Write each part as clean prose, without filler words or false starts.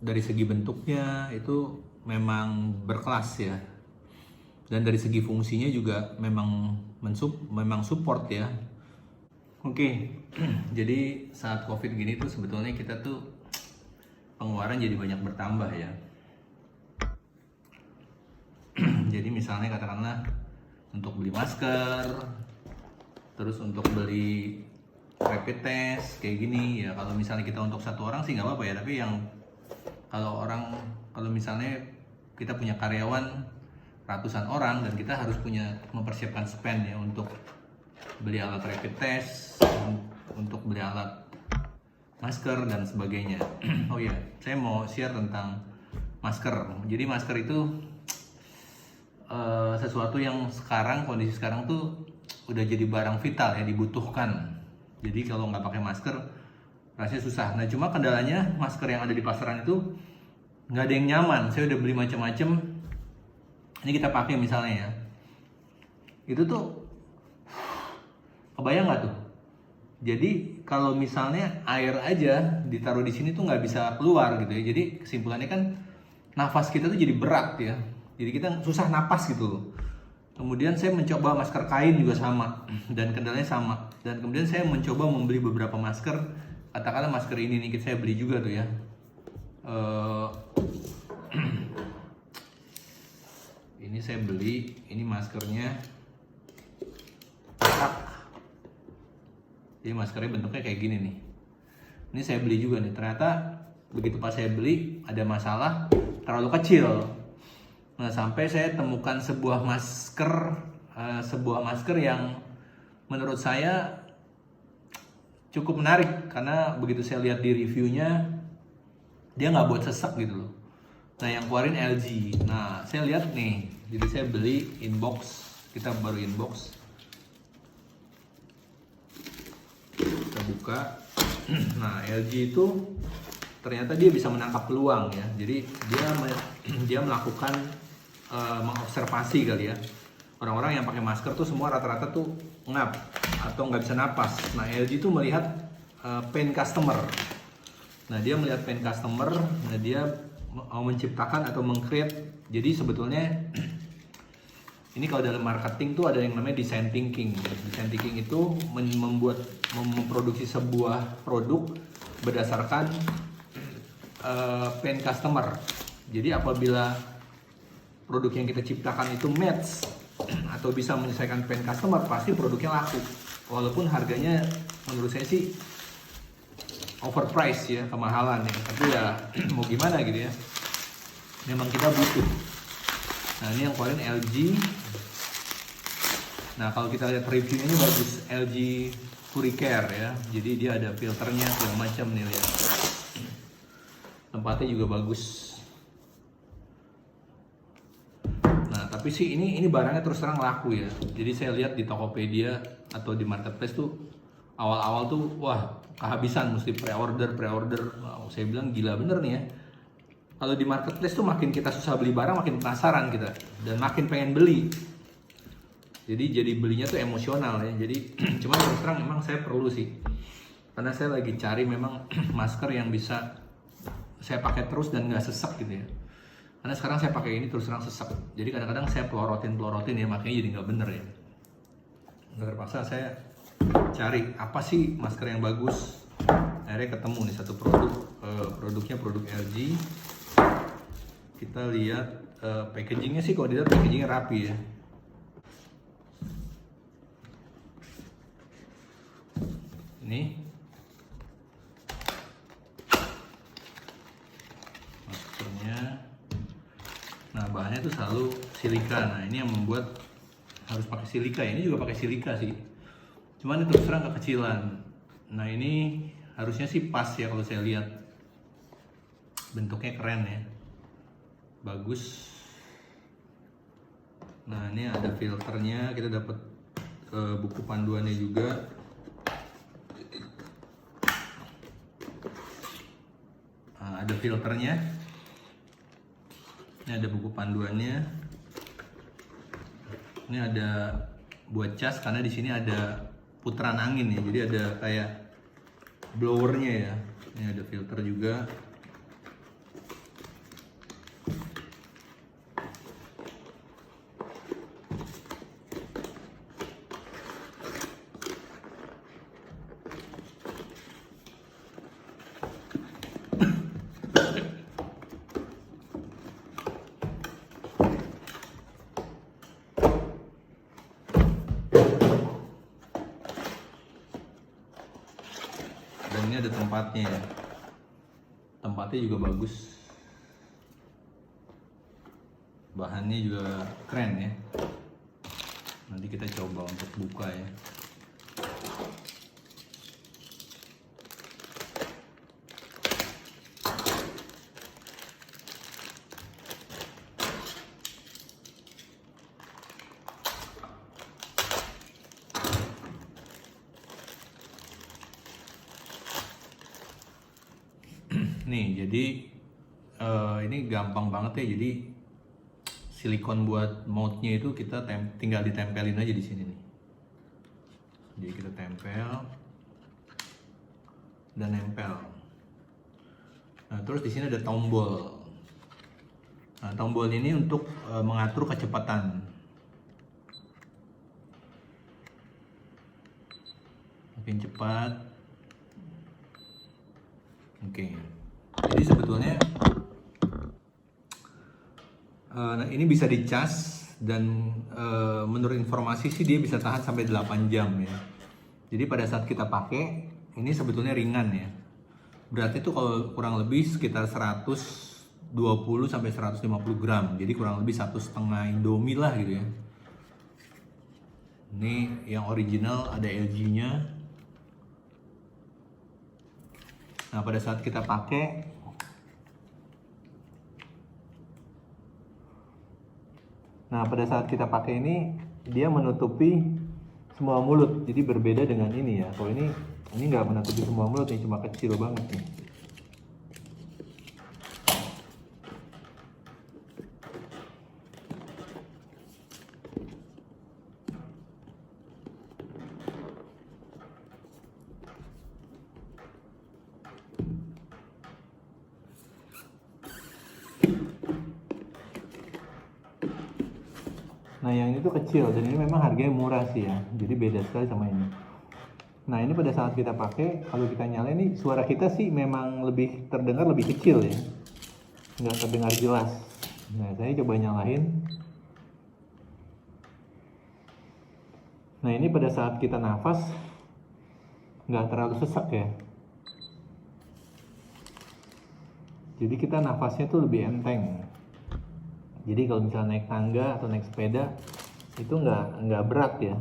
dari segi bentuknya itu memang berkelas ya, dan dari segi fungsinya juga memang support ya. Oke, jadi saat COVID gini tuh sebetulnya kita tuh pengeluaran jadi banyak bertambah ya. Jadi misalnya katakanlah untuk beli masker, terus untuk beli rapid test kayak gini ya. Kalau misalnya kita untuk satu orang sih nggak apa-apa ya, tapi yang kalau misalnya kita punya karyawan ratusan orang dan kita harus mempersiapkan spend ya untuk beli alat rapid test, untuk beli alat masker dan sebagainya. Oh iya, saya mau share tentang masker. Jadi masker itu sesuatu yang kondisi sekarang tuh udah jadi barang vital ya, dibutuhkan. Jadi kalau nggak pakai masker rasanya susah. Nah cuma kendalanya masker yang ada di pasaran itu nggak ada yang nyaman. Saya udah beli macam-macam. Ini kita pakai misalnya ya, itu tuh kebayang nggak tuh? Jadi kalau misalnya air aja ditaruh di sini tuh nggak bisa keluar gitu ya. Jadi kesimpulannya kan nafas kita tuh jadi berat ya. Jadi kita susah napas gitu loh. Kemudian saya mencoba masker kain juga sama, dan kendalanya sama. Dan kemudian saya mencoba membeli beberapa masker. Katakanlah masker ini nih saya beli juga tuh ya. Ini saya beli, ini maskernya. Jadi maskernya bentuknya kayak gini nih. Ini saya beli juga nih. Ternyata begitu pas saya beli ada masalah, terlalu kecil. Nah sampai saya temukan sebuah masker yang menurut saya cukup menarik, karena begitu saya lihat di reviewnya dia nggak buat sesek gitu loh. Nah yang keluarin LG. Nah saya lihat nih, jadi saya beli inbox, kita baru inbox. Kita buka. Nah LG itu ternyata dia bisa menangkap peluang ya. Jadi dia melakukan mengobservasi kali ya. Orang-orang yang pakai masker tuh semua rata-rata tuh ngap atau nggak bisa napas. Nah LG tuh melihat pain customer. Nah dia melihat pain customer. Nah dia mau menciptakan atau meng-create. Jadi sebetulnya ini kalau dalam marketing tuh ada yang namanya design thinking. Design thinking itu memproduksi sebuah produk berdasarkan pain customer. Jadi apabila produk yang kita ciptakan itu match atau bisa menyelesaikan pain customer, pasti produknya laku. Walaupun harganya menurut saya sih overpriced ya, kemahalan ya. Tapi ya mau gimana gitu ya. Memang kita butuh. Nah ini yang keluarin LG. Nah kalau kita lihat reviewnya ini bagus, LG Furicare ya. Jadi dia ada filternya segala macam nih lihat. Tempatnya juga bagus. Nah tapi sih ini barangnya terus terang laku ya. Jadi saya lihat di Tokopedia atau di marketplace tuh awal-awal tuh wah kehabisan, mesti pre-order. Wow, saya bilang gila bener nih ya. Kalau di marketplace tuh makin kita susah beli barang, makin penasaran kita dan makin pengen beli. Jadi belinya tuh emosional ya. Jadi cuma terus terang memang saya perlu sih, karena saya lagi cari memang masker yang bisa saya pakai terus dan nggak sesek gitu ya. Karena sekarang saya pakai ini terus terang sesek. Jadi kadang-kadang saya pelorotin ya, makanya jadi nggak bener ya. Terpaksa saya cari apa sih masker yang bagus. Akhirnya ketemu nih satu produk, produknya produk LG. Kita lihat packagingnya sih, kalau dilihat packagingnya rapi ya. Ini maskernya. Nah bahannya tuh selalu silika. Nah ini yang membuat harus pakai silika. Ini juga pakai silika sih. Cuman itu terus terang kekecilan. Nah ini harusnya sih pas ya kalau saya lihat. Bentuknya keren ya. Bagus. Nah ini ada filternya. Kita dapat buku panduannya juga. Nah, ada filternya. Ini ada buku panduannya. Ini ada buat cas, karena di sini ada putaran angin ya. Jadi ada kayak blowernya ya. Ini ada filter juga. tempatnya ya. Tempatnya juga bagus. Bahannya juga keren ya. Nanti kita coba untuk buka ya. Nih, jadi ini gampang banget ya. Jadi silikon buat mouth-nya itu kita tinggal ditempelin aja di sini nih. Jadi kita tempel dan nempel. Nah, terus di sini ada tombol. Nah, tombol ini untuk mengatur kecepatan. Makin cepat. Oke. Jadi sebetulnya ini bisa dicas dan menurut informasi sih dia bisa tahan sampai 8 jam ya. Jadi pada saat kita pakai ini sebetulnya ringan ya. Beratnya itu kalau kurang lebih sekitar 120 sampai 150 gram. Jadi kurang lebih 1,5 Indomie lah gitu ya. Ini yang original ada LG-nya. Nah, pada saat kita pakai ini dia menutupi semua mulut. Jadi berbeda dengan ini ya. Kalau ini nggak menutupi semua mulut, ini cuma kecil banget nih. Nah, yang itu kecil dan ini memang harganya murah sih ya. Jadi beda sekali sama ini. Nah, ini pada saat kita pakai, kalau kita nyalain nih, suara kita sih memang lebih terdengar lebih kecil ya. Nggak terdengar jelas. Nah, saya coba nyalain. Nah, ini pada saat kita nafas nggak terlalu sesak ya. Jadi kita nafasnya tuh lebih enteng. Jadi kalau misalnya naik tangga atau naik sepeda itu nggak berat ya.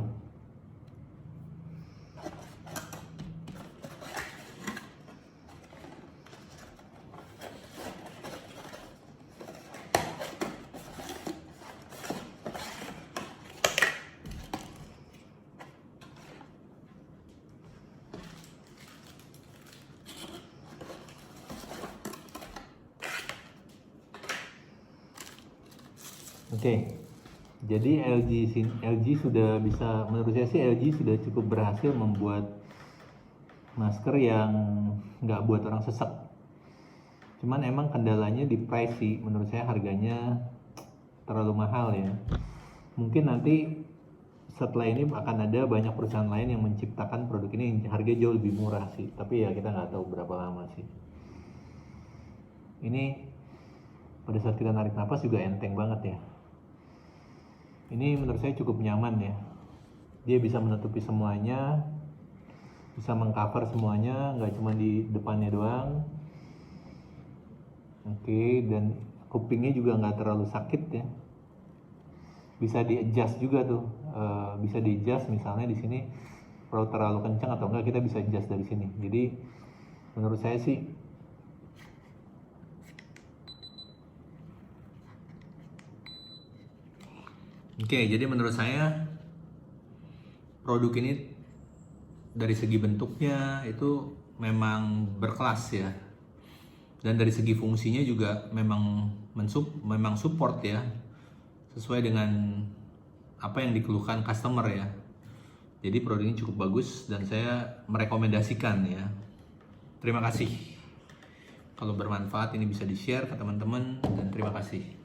Oke, jadi LG sudah bisa, menurut saya sih LG sudah cukup berhasil membuat masker yang nggak buat orang sesak. Cuman emang kendalanya di price sih, menurut saya harganya terlalu mahal ya. Mungkin nanti setelah ini akan ada banyak perusahaan lain yang menciptakan produk ini yang harganya jauh lebih murah sih. Tapi ya kita nggak tahu berapa lama sih. Ini pada saat kita narik nafas juga enteng banget ya. Ini menurut saya cukup nyaman ya. Dia bisa menutupi semuanya, bisa mengcover semuanya, nggak cuma di depannya doang. Oke, dan kupingnya juga nggak terlalu sakit ya. Bisa di-adjust juga tuh, bisa di-adjust misalnya di sini kalau terlalu kencang atau enggak kita bisa adjust dari sini. Jadi menurut saya sih Oke, jadi menurut saya produk ini dari segi bentuknya itu memang berkelas ya. Dan dari segi fungsinya juga memang support ya. Sesuai dengan apa yang dikeluhkan customer ya. Jadi produk ini cukup bagus dan saya merekomendasikan ya. Terima kasih. Kalau bermanfaat ini bisa di-share ke teman-teman dan terima kasih.